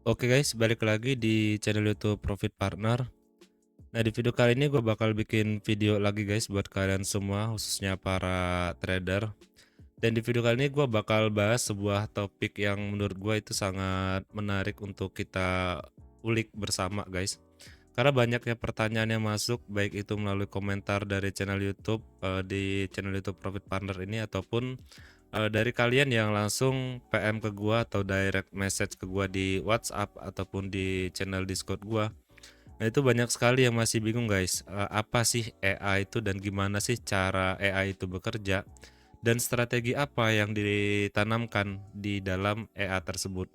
Oke guys, balik lagi di channel YouTube Profit Partner. Nah, di video kali ini gue bakal bikin video lagi guys buat kalian semua, khususnya para trader. Dan di video kali ini gue bakal bahas sebuah topik yang menurut gue itu sangat menarik untuk kita ulik bersama guys. Karena banyaknya pertanyaan yang masuk, baik itu melalui komentar dari channel YouTube di channel YouTube Profit Partner ini, ataupun dari kalian yang langsung PM ke gua atau direct message ke gua di WhatsApp ataupun di channel Discord gua. Nah, itu banyak sekali yang masih bingung guys, apa sih AI itu dan gimana sih cara AI itu bekerja dan strategi apa yang ditanamkan di dalam AI tersebut.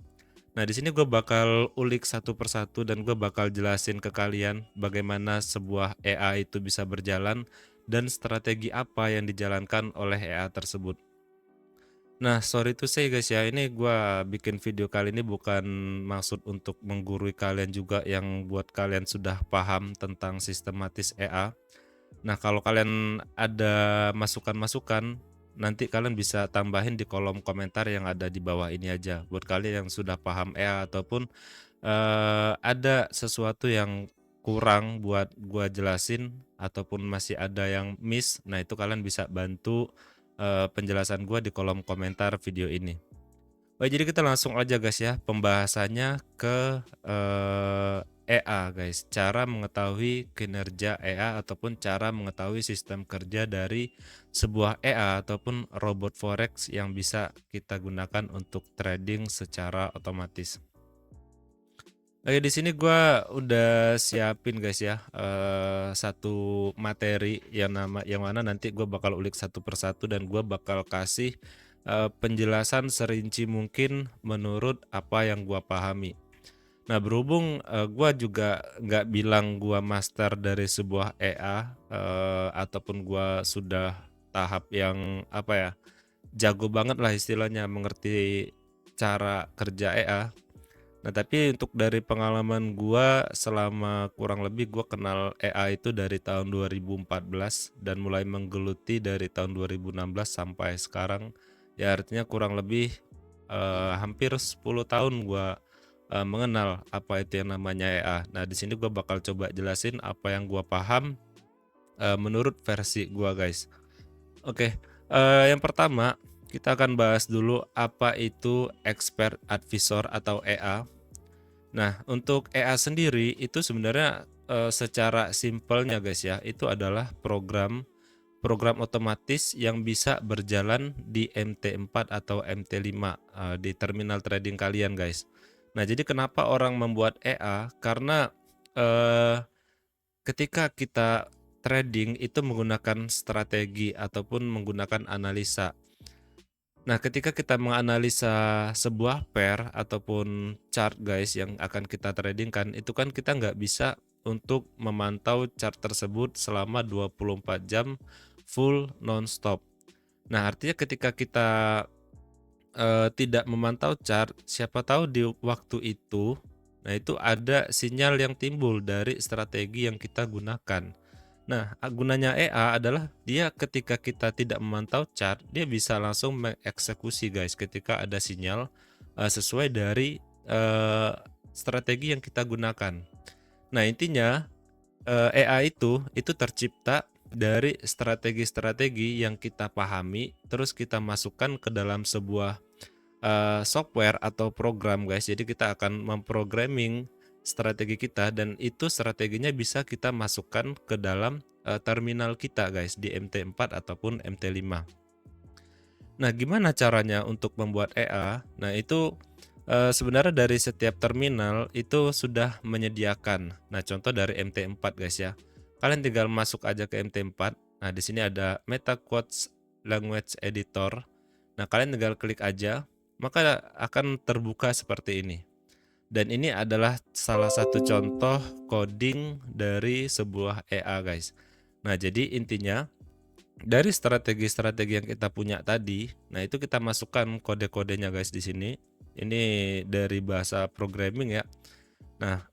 Nah, di sini gue bakal ulik satu persatu dan gue bakal jelasin ke kalian bagaimana sebuah AI itu bisa berjalan dan strategi apa yang dijalankan oleh AI tersebut. Nah, sorry to say guys ya, ini gua bikin video kali ini bukan maksud untuk menggurui kalian juga yang buat kalian sudah paham tentang sistematis EA. Nah, kalau kalian ada masukan-masukan, nanti kalian bisa tambahin di kolom komentar yang ada di bawah ini aja. Buat kalian yang sudah paham EA ataupun ada sesuatu yang kurang buat gua jelasin ataupun masih ada yang miss, nah itu kalian bisa bantu penjelasan gua di kolom komentar video ini. Baik, jadi kita langsung aja guys ya pembahasannya ke EA guys. Cara mengetahui kinerja EA ataupun cara mengetahui sistem kerja dari sebuah EA ataupun robot forex yang bisa kita gunakan untuk trading secara otomatis. Oke, di sini gua udah siapin guys ya satu materi yang mana nanti gua bakal ulik satu persatu dan gua bakal kasih penjelasan serinci mungkin menurut apa yang gua pahami. Nah, berhubung gua juga nggak bilang gua master dari sebuah EA ataupun gua sudah tahap yang apa ya, jago banget lah istilahnya mengerti cara kerja EA. Nah, tapi untuk dari pengalaman gua selama kurang lebih gua kenal AI itu dari tahun 2014 dan mulai menggeluti dari tahun 2016 sampai sekarang. Ya artinya kurang lebih hampir 10 tahun gua mengenal apa itu yang namanya AI. Nah, di sini gua bakal coba jelasin apa yang gua paham menurut versi gua, guys. Oke, yang pertama kita akan bahas dulu apa itu expert advisor atau EA. Nah, untuk EA sendiri itu sebenarnya secara simpelnya guys ya, itu adalah program otomatis yang bisa berjalan di MT4 atau MT5 di terminal trading kalian guys. Nah, jadi kenapa orang membuat EA? Karena eh, ketika kita trading itu menggunakan strategi ataupun menggunakan analisa. Nah, ketika kita menganalisa sebuah pair ataupun chart guys yang akan kita tradingkan, itu kan kita nggak bisa untuk memantau chart tersebut selama 24 jam full non-stop. Nah, artinya ketika kita tidak memantau chart, siapa tahu di waktu itu, nah itu ada sinyal yang timbul dari strategi yang kita gunakan. Nah, gunanya EA adalah dia ketika kita tidak memantau chart, dia bisa langsung mengeksekusi guys ketika ada sinyal sesuai dari strategi yang kita gunakan. Nah, intinya EA itu tercipta dari strategi-strategi yang kita pahami, terus kita masukkan ke dalam sebuah software atau program guys. Jadi kita akan memprogramming strategi kita dan itu strateginya bisa kita masukkan ke dalam terminal kita guys di MT4 ataupun MT5. Nah, gimana caranya untuk membuat EA? Nah, itu sebenarnya dari setiap terminal itu sudah menyediakan. Nah, contoh dari MT4 guys ya. Kalian tinggal masuk aja ke MT4. Nah, di sini ada MetaQuotes Language Editor. Nah, kalian tinggal klik aja, maka akan terbuka seperti ini. Dan ini adalah salah satu contoh coding dari sebuah EA guys. Nah, jadi intinya dari strategi-strategi yang kita punya tadi, nah itu kita masukkan kode-kodenya guys di sini. Ini dari bahasa programming ya. Nah,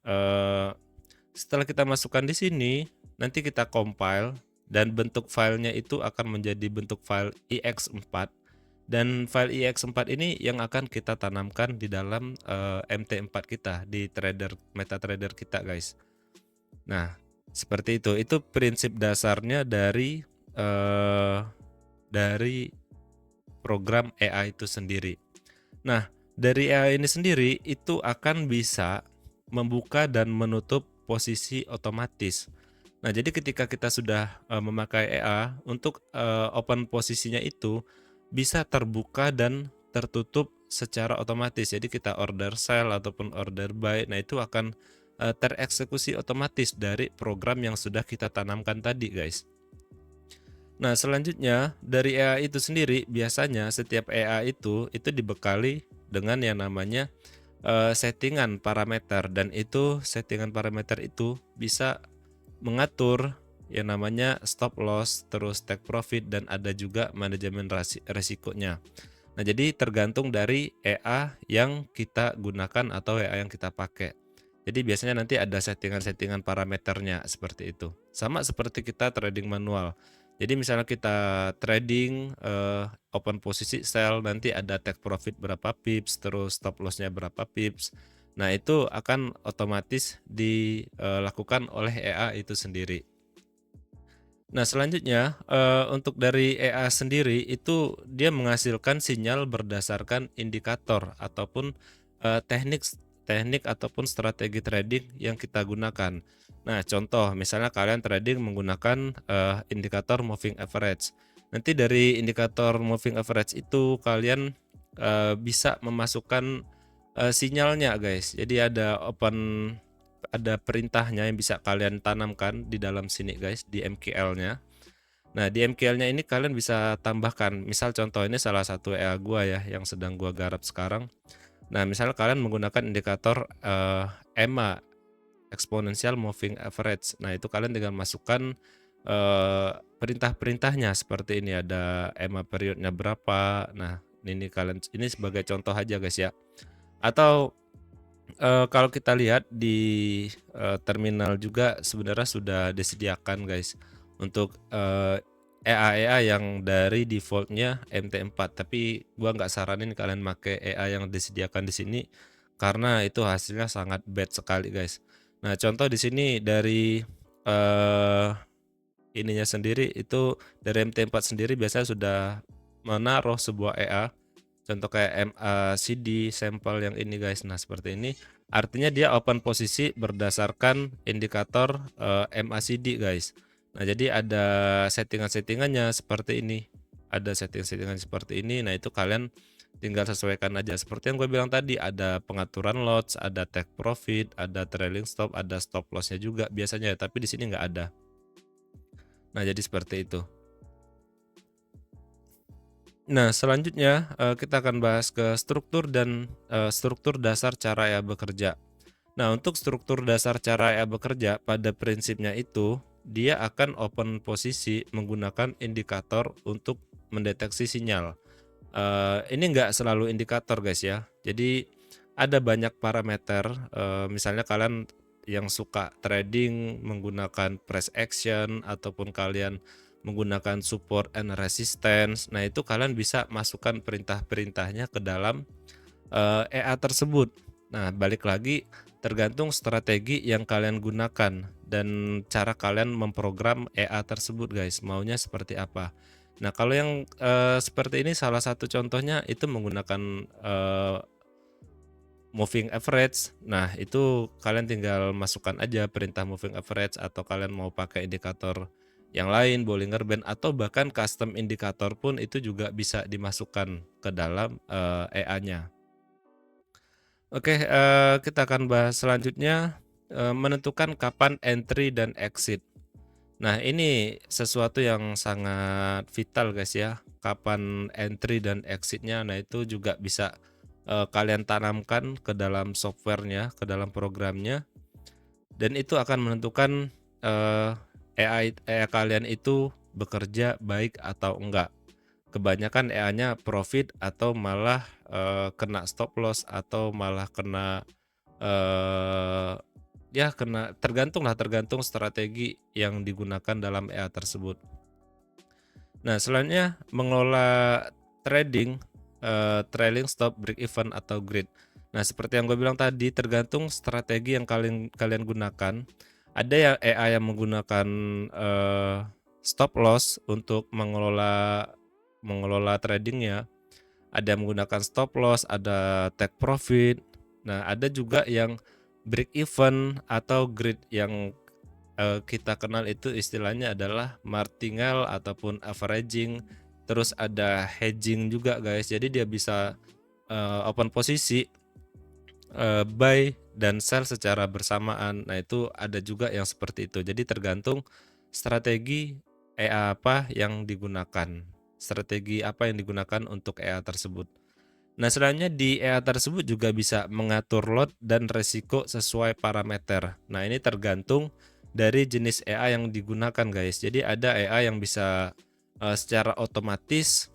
setelah kita masukkan di sini, nanti kita compile dan bentuk filenya itu akan menjadi bentuk file ex4. Dan file IX4 ini yang akan kita tanamkan di dalam MT4 kita di MetaTrader kita, guys. Nah, seperti itu. Itu prinsip dasarnya dari program AI itu sendiri. Nah, dari AI ini sendiri itu akan bisa membuka dan menutup posisi otomatis. Nah, jadi ketika kita sudah memakai AI untuk open posisinya itu bisa terbuka dan tertutup secara otomatis. Jadi kita order sell ataupun order buy, nah itu akan tereksekusi otomatis dari program yang sudah kita tanamkan tadi, guys. Nah, selanjutnya dari AI itu sendiri biasanya setiap AI itu dibekali dengan yang namanya settingan parameter, dan itu settingan parameter itu bisa mengatur yang namanya stop loss, terus take profit, dan ada juga manajemen resikonya. Nah, jadi tergantung dari EA yang kita gunakan atau EA yang kita pakai. Jadi biasanya nanti ada settingan-settingan parameternya seperti itu. Sama seperti kita trading manual. Jadi misalnya kita trading open posisi sell, nanti ada take profit berapa pips, terus stop lossnya berapa pips. Nah, itu akan otomatis dilakukan oleh EA itu sendiri. Nah, selanjutnya untuk dari EA sendiri itu dia menghasilkan sinyal berdasarkan indikator ataupun teknik ataupun strategi trading yang kita gunakan. Nah, contoh misalnya kalian trading menggunakan indikator moving average. Nanti dari indikator moving average itu kalian bisa memasukkan sinyalnya, guys. Jadi ada perintahnya yang bisa kalian tanamkan di dalam sini, guys, di MQL-nya. Nah, di MQL-nya ini kalian bisa tambahkan. Misal contoh ini salah satu EA gua ya yang sedang gua garap sekarang. Nah, misal kalian menggunakan indikator EMA, exponential moving average. Nah, itu kalian tinggal masukkan perintah-perintahnya seperti ini, ada EMA periodnya berapa. Nah, ini sebagai contoh aja, guys ya. Atau kalau kita lihat di terminal juga sebenarnya sudah disediakan, guys, untuk EA yang dari defaultnya MT4. Tapi gua nggak saranin kalian pakai EA yang disediakan di sini karena itu hasilnya sangat bad sekali, guys. Nah, contoh di sini dari ininya sendiri itu dari MT4 sendiri biasanya sudah menaruh sebuah EA. Contoh kayak MACD sampel yang ini, guys. Nah, seperti ini. Artinya dia open posisi berdasarkan indikator MACD, guys. Nah, jadi ada settingan-settingannya seperti ini. Ada settingan-settingan seperti ini. Nah, itu kalian tinggal sesuaikan aja. Seperti yang gue bilang tadi, ada pengaturan lots, ada take profit, ada trailing stop, ada stop lossnya juga biasanya. Tapi di sini nggak ada. Nah, jadi seperti itu. Nah, selanjutnya kita akan bahas ke struktur dan struktur dasar cara EA bekerja. Nah, untuk struktur dasar cara EA bekerja pada prinsipnya itu dia akan open posisi menggunakan indikator untuk mendeteksi sinyal. Ini enggak selalu indikator, guys ya. Jadi ada banyak parameter. Misalnya kalian yang suka trading menggunakan price action ataupun kalian menggunakan support and resistance. Nah, itu kalian bisa masukkan perintah-perintahnya ke dalam EA tersebut. Nah, balik lagi tergantung strategi yang kalian gunakan dan cara kalian memprogram EA tersebut, guys. Maunya seperti apa. Nah, kalau yang seperti ini salah satu contohnya itu menggunakan moving average. Nah, itu kalian tinggal masukkan aja perintah moving average, atau kalian mau pakai indikator yang lain, Bollinger Band, atau bahkan custom indikator pun itu juga bisa dimasukkan ke dalam EA-nya. Oke, kita akan bahas selanjutnya menentukan kapan entry dan exit. Nah, ini sesuatu yang sangat vital, guys ya. Kapan entry dan exitnya, nah itu juga bisa kalian tanamkan ke dalam softwarenya, ke dalam programnya, dan itu akan menentukan EA kalian itu bekerja baik atau enggak. Kebanyakan EA-nya profit atau malah kena stop loss atau malah kena ya tergantung strategi yang digunakan dalam EA tersebut. Nah, selanjutnya mengelola trading, trailing stop, break even atau grid. Nah, seperti yang gue bilang tadi, tergantung strategi yang kalian gunakan. Ada ya AI yang menggunakan stop loss untuk mengelola tradingnya. Ada yang menggunakan stop loss, ada take profit. Nah, ada juga yang break even atau grid yang kita kenal itu istilahnya adalah martingale ataupun averaging. Terus ada hedging juga guys. Jadi dia bisa open posisi, buy dan sell secara bersamaan. Nah, itu ada juga yang seperti itu. Jadi tergantung strategi EA apa yang digunakan. Strategi apa yang digunakan untuk EA tersebut. Nah, selanjutnya di EA tersebut juga bisa mengatur lot dan resiko sesuai parameter. Nah, ini tergantung dari jenis EA yang digunakan, guys. Jadi ada EA yang bisa secara otomatis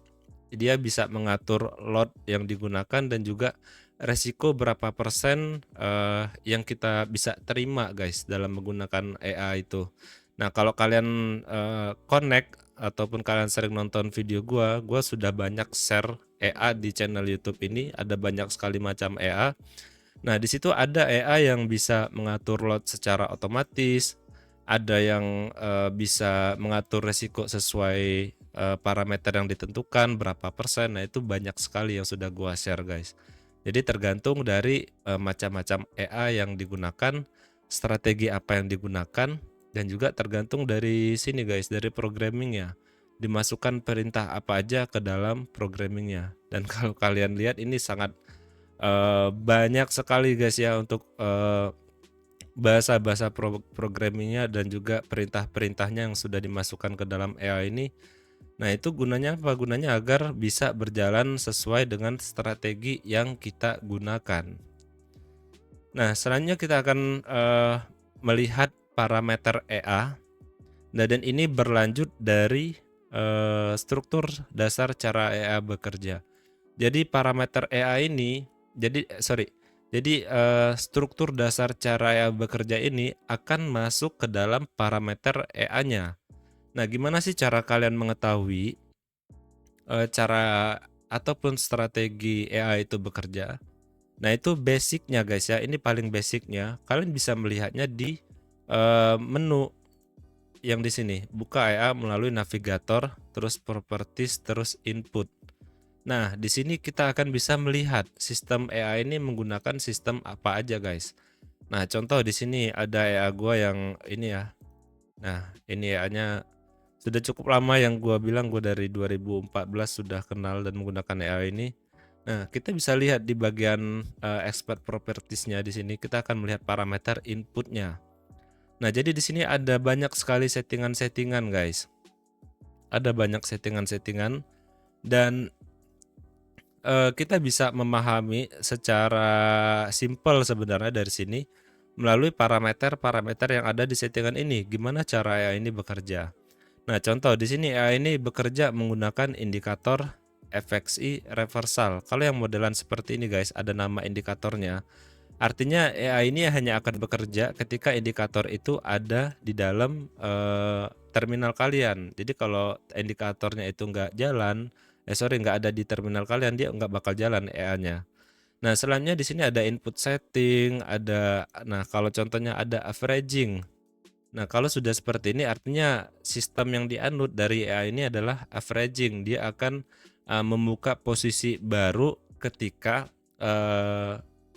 dia bisa mengatur lot yang digunakan dan juga resiko berapa persen yang kita bisa terima, guys, dalam menggunakan EA itu. Nah, kalau kalian connect ataupun kalian sering nonton video gua sudah banyak share EA di channel YouTube ini, ada banyak sekali macam EA. Nah, di situ ada EA yang bisa mengatur lot secara otomatis, ada yang bisa mengatur resiko sesuai parameter yang ditentukan berapa persen. Nah, itu banyak sekali yang sudah gua share, guys. Jadi tergantung dari macam-macam EA yang digunakan, strategi apa yang digunakan, dan juga tergantung dari sini, guys, dari programmingnya. Dimasukkan perintah apa aja ke dalam programmingnya. Dan kalau kalian lihat ini sangat banyak sekali, guys, ya, untuk bahasa-bahasa programmingnya dan juga perintah-perintahnya yang sudah dimasukkan ke dalam AI ini. Nah, itu gunanya apa? Gunanya agar bisa berjalan sesuai dengan strategi yang kita gunakan. Nah, selanjutnya kita akan melihat parameter EA. Nah, dan ini berlanjut dari struktur dasar cara EA bekerja. Jadi parameter EA ini, jadi struktur dasar cara EA bekerja ini akan masuk ke dalam parameter EA-nya. Nah, gimana sih cara kalian mengetahui cara ataupun strategi EA itu bekerja? Nah, itu basicnya, guys, ya. Ini paling basicnya. Kalian bisa melihatnya di menu yang di sini. Buka EA melalui navigator, terus properties, terus input. Nah, di sini kita akan bisa melihat sistem EA ini menggunakan sistem apa aja, guys. Nah, contoh di sini ada EA gua yang ini ya. Nah, ini EA-nya sudah cukup lama, yang gua bilang gua dari 2014 sudah kenal dan menggunakan EA ini. Nah, kita bisa lihat di bagian expert propertiesnya di sini kita akan melihat parameter inputnya. Nah, jadi di sini ada banyak sekali settingan-settingan, guys. Ada banyak settingan-settingan dan kita bisa memahami secara simpel sebenarnya dari sini melalui parameter-parameter yang ada di settingan ini. Gimana cara AI ini bekerja? Nah, contoh di sini AI ini bekerja menggunakan indikator FXI reversal. Kalau yang modelan seperti ini, guys, ada nama indikatornya. Artinya AI ini hanya akan bekerja ketika indikator itu ada di dalam terminal kalian. Jadi kalau indikatornya itu nggak ada di terminal kalian, dia nggak bakal jalan EA-nya. Nah, selanjutnya di sini ada input setting, nah kalau contohnya ada averaging. Nah, kalau sudah seperti ini artinya sistem yang dianut dari AI ini adalah averaging. Dia akan membuka posisi baru ketika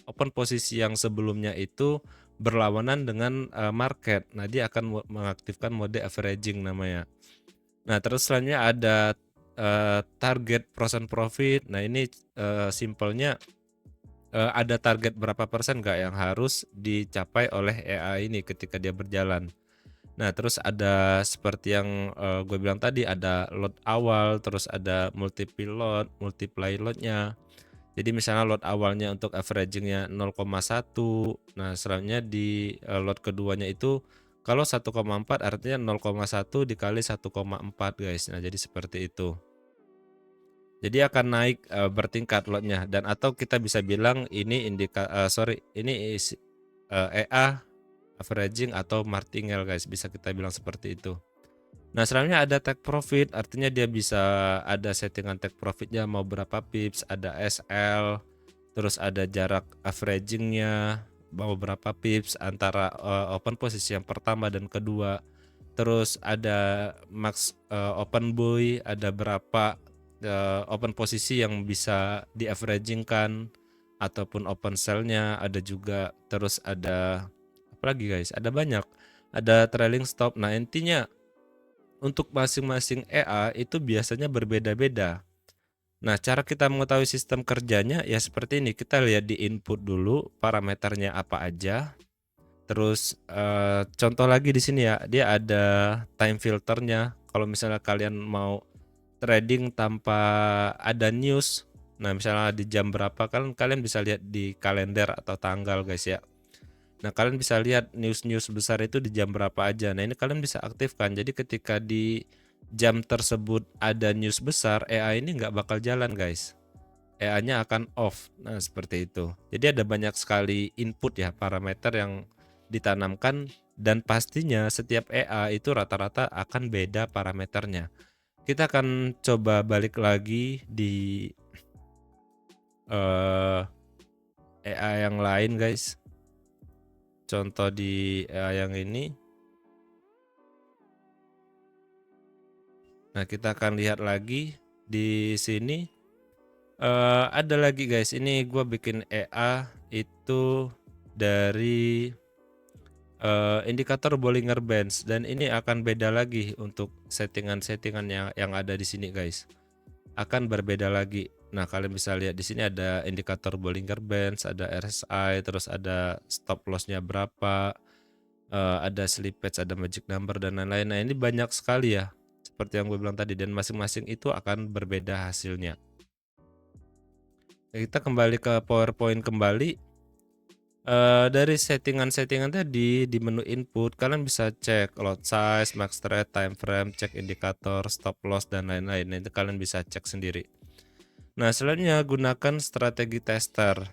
open posisi yang sebelumnya itu berlawanan dengan market. Nah, dia akan mengaktifkan mode averaging namanya. Nah, terus selanjutnya ada target percent profit. Nah, ini simpelnya ada target berapa persen nggak yang harus dicapai oleh AI ini ketika dia berjalan. Nah, terus ada seperti yang gue bilang tadi, ada lot awal, terus ada multiply lotnya. Jadi misalnya lot awalnya untuk averagingnya 0,1. Nah, selanjutnya di lot keduanya itu kalau 1,4 artinya 0,1 dikali 1,4, guys. Nah, jadi seperti itu. Jadi akan naik bertingkat lotnya, dan atau kita bisa bilang ini EA averaging atau martingale, guys, bisa kita bilang seperti itu. Nah, selanjutnya ada take profit, artinya dia bisa ada settingan take profitnya mau berapa pips, ada SL, terus ada jarak averagingnya mau berapa pips antara open posisi yang pertama dan kedua. Terus ada max open buy, ada berapa open posisi yang bisa di averagingkan ataupun open sell-nya ada juga. Terus ada apa lagi guys? Ada banyak. Ada trailing stop. Nah, intinya untuk masing-masing EA itu biasanya berbeda-beda. Nah, cara kita mengetahui sistem kerjanya ya seperti ini. Kita lihat di input dulu parameternya apa aja. Terus contoh lagi di sini ya, dia ada time filternya. Kalau misalnya kalian mau trading tanpa ada news, nah misalnya di jam berapa kan kalian bisa lihat di kalender atau tanggal guys ya. Nah, kalian bisa lihat news-news besar itu di jam berapa aja. Nah, ini kalian bisa aktifkan. Jadi ketika di jam tersebut ada news besar, EA ini nggak bakal jalan guys. EA-nya akan off. Nah, seperti itu. Jadi ada banyak sekali input ya, parameter yang ditanamkan dan pastinya setiap EA itu rata-rata akan beda parameternya. Kita akan coba balik lagi di EA yang lain guys. Contoh di EA yang ini. Nah, kita akan lihat lagi di sini ada lagi guys. Ini gua bikin EA itu dari indikator Bollinger Bands dan ini akan beda lagi untuk settingan-settingan yang ada di sini guys. Akan berbeda lagi. Nah, kalian bisa lihat di sini ada indikator Bollinger Bands, ada RSI, terus ada stop loss-nya berapa, ada slippage, ada magic number dan lain-lain. Nah, ini banyak sekali ya. Seperti yang gue bilang tadi dan masing-masing itu akan berbeda hasilnya. Kita kembali ke PowerPoint kembali. Dari settingan-settingan tadi di menu input kalian bisa cek lot size, max trade, time frame, cek indikator, stop loss dan lain-lain. Nah, itu kalian bisa cek sendiri. Nah, selanjutnya gunakan strategi tester.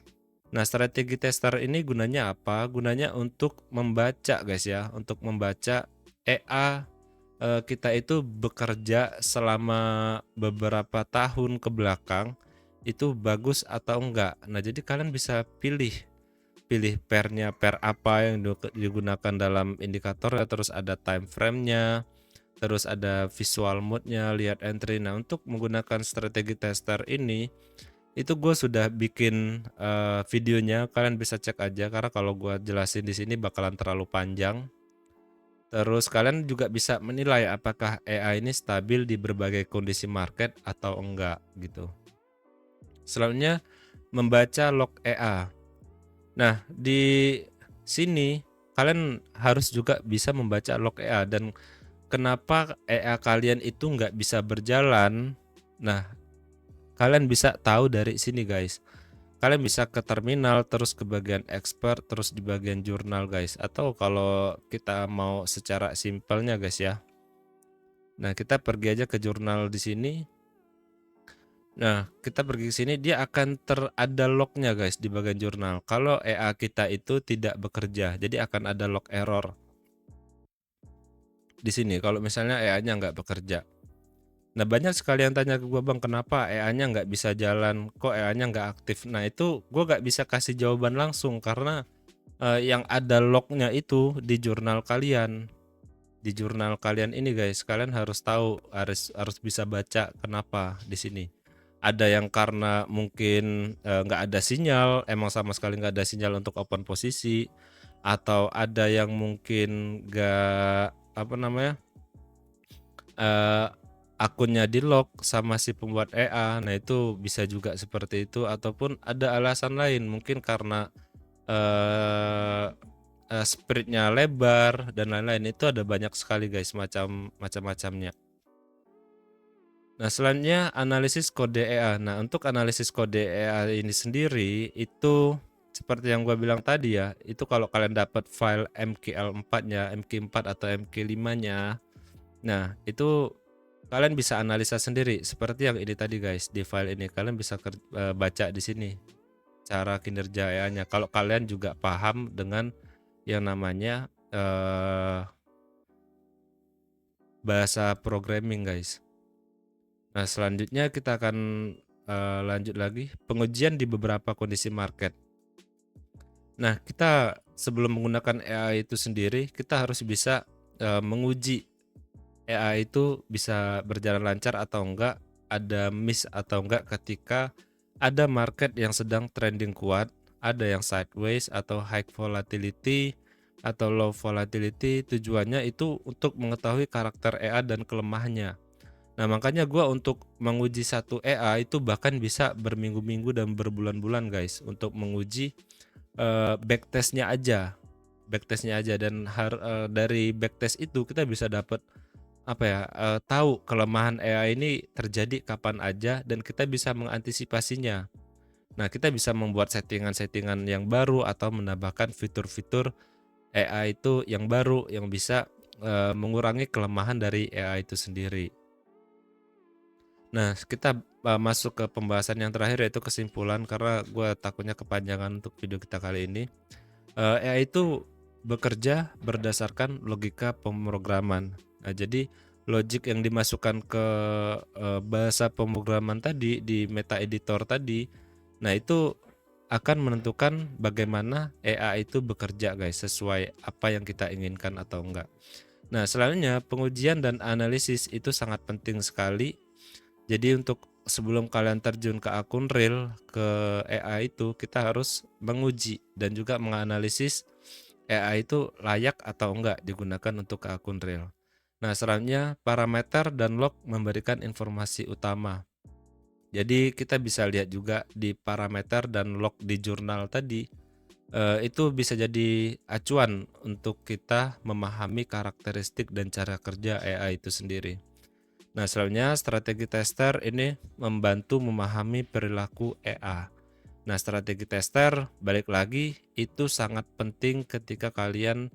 Nah, strategi tester ini gunanya apa? Gunanya untuk membaca guys ya, untuk membaca EA kita itu bekerja selama beberapa tahun ke belakang itu bagus atau enggak. Nah, jadi kalian bisa pilih pairnya, pair apa yang digunakan dalam indikator ya, terus ada time frame-nya, terus ada visual mode-nya, lihat entry. Nah, untuk menggunakan strategi tester ini itu gue sudah bikin videonya, kalian bisa cek aja karena kalau gue jelasin di sini bakalan terlalu panjang. Terus kalian juga bisa menilai apakah EA ini stabil di berbagai kondisi market atau enggak gitu. Selanjutnya membaca log EA. Nah, di sini kalian harus juga bisa membaca log EA dan kenapa EA kalian itu nggak bisa berjalan. Nah, kalian bisa tahu dari sini guys. Kalian bisa ke terminal, terus ke bagian expert, terus di bagian jurnal guys. Atau kalau kita mau secara simpelnya guys ya. Nah, kita pergi aja ke jurnal di sini. Nah, kita pergi ke sini, dia akan ada lognya guys di bagian jurnal. Kalau EA kita itu tidak bekerja, jadi akan ada log error di sini. Kalau misalnya EA-nya nggak bekerja. Nah, banyak sekali yang tanya ke gue, bang, kenapa EA-nya nggak bisa jalan? Kok EA-nya nggak aktif? Nah, itu gue nggak bisa kasih jawaban langsung karena yang ada lognya itu di jurnal kalian. Di jurnal kalian ini guys, kalian harus tahu, harus bisa baca kenapa di sini. Ada yang karena mungkin nggak ada sinyal, emang sama sekali nggak ada sinyal untuk open posisi, atau ada yang mungkin nggak apa namanya akunnya di lock sama si pembuat EA. Nah, itu bisa juga seperti itu, ataupun ada alasan lain mungkin karena spreadnya lebar dan lain-lain. Itu ada banyak sekali guys macam-macamnya. Nah, selanjutnya analisis kode EA. Nah, untuk analisis kode EA ini sendiri itu seperti yang gue bilang tadi ya, itu kalau kalian dapat file MKL4-nya, MK4 atau MK5-nya, nah itu kalian bisa analisa sendiri seperti yang ini tadi guys. Di file ini kalian bisa baca di sini cara kinerja EA-nya. Kalau kalian juga paham dengan yang namanya bahasa programming guys. Nah selanjutnya kita akan lanjut lagi pengujian di beberapa kondisi market. Nah kita sebelum menggunakan AI itu sendiri kita harus bisa menguji AI itu bisa berjalan lancar atau enggak, ada miss atau enggak ketika ada market yang sedang trending kuat, ada yang sideways atau high volatility atau low volatility. Tujuannya itu untuk mengetahui karakter EA dan kelemahannya. Nah makanya gua untuk menguji satu EA itu bahkan bisa berminggu-minggu dan berbulan-bulan guys untuk menguji backtestnya aja, dan dari backtest itu kita bisa dapat apa ya, tahu kelemahan AI ini terjadi kapan aja dan kita bisa mengantisipasinya. Nah, kita bisa membuat settingan-settingan yang baru atau menambahkan fitur-fitur AI itu yang baru yang bisa mengurangi kelemahan dari AI itu sendiri. Nah, kita masuk ke pembahasan yang terakhir yaitu kesimpulan karena gue takutnya kepanjangan untuk video kita kali ini. AI itu bekerja berdasarkan logika pemrograman. Nah, jadi logik yang dimasukkan ke bahasa pemrograman tadi di meta editor tadi, nah itu akan menentukan bagaimana AI itu bekerja guys, sesuai apa yang kita inginkan atau enggak. Nah, selanjutnya pengujian dan analisis itu sangat penting sekali. Jadi untuk sebelum kalian terjun ke akun real ke AI itu kita harus menguji dan juga menganalisis AI itu layak atau enggak digunakan untuk ke akun real. Nah, selanjutnya parameter dan log memberikan informasi utama. Jadi kita bisa lihat juga di parameter dan log di jurnal tadi itu bisa jadi acuan untuk kita memahami karakteristik dan cara kerja AI itu sendiri. Nah, selanjutnya strategi tester ini membantu memahami perilaku EA. Nah, strategi tester balik lagi itu sangat penting ketika kalian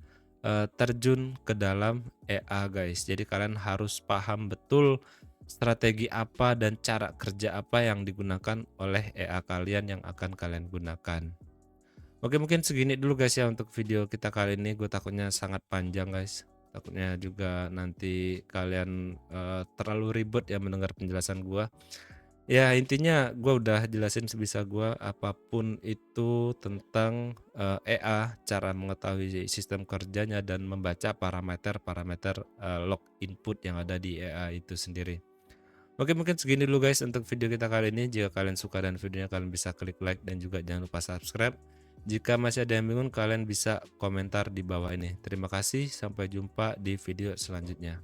terjun ke dalam EA guys. Jadi kalian harus paham betul strategi apa dan cara kerja apa yang digunakan oleh EA kalian yang akan kalian gunakan. Oke, mungkin segini dulu guys ya untuk video kita kali ini. Gue takutnya sangat panjang guys. Takutnya juga nanti kalian terlalu ribet ya mendengar penjelasan gue. Ya intinya gue udah jelasin sebisa gue apapun itu tentang EA, cara mengetahui sistem kerjanya dan membaca parameter-parameter log input yang ada di EA itu sendiri. Oke, mungkin segini dulu guys untuk video kita kali ini. Jika kalian suka dan videonya kalian bisa klik like dan juga jangan lupa subscribe. Jika masih ada yang bingung kalian bisa komentar di bawah ini. Terima kasih, sampai jumpa di video selanjutnya.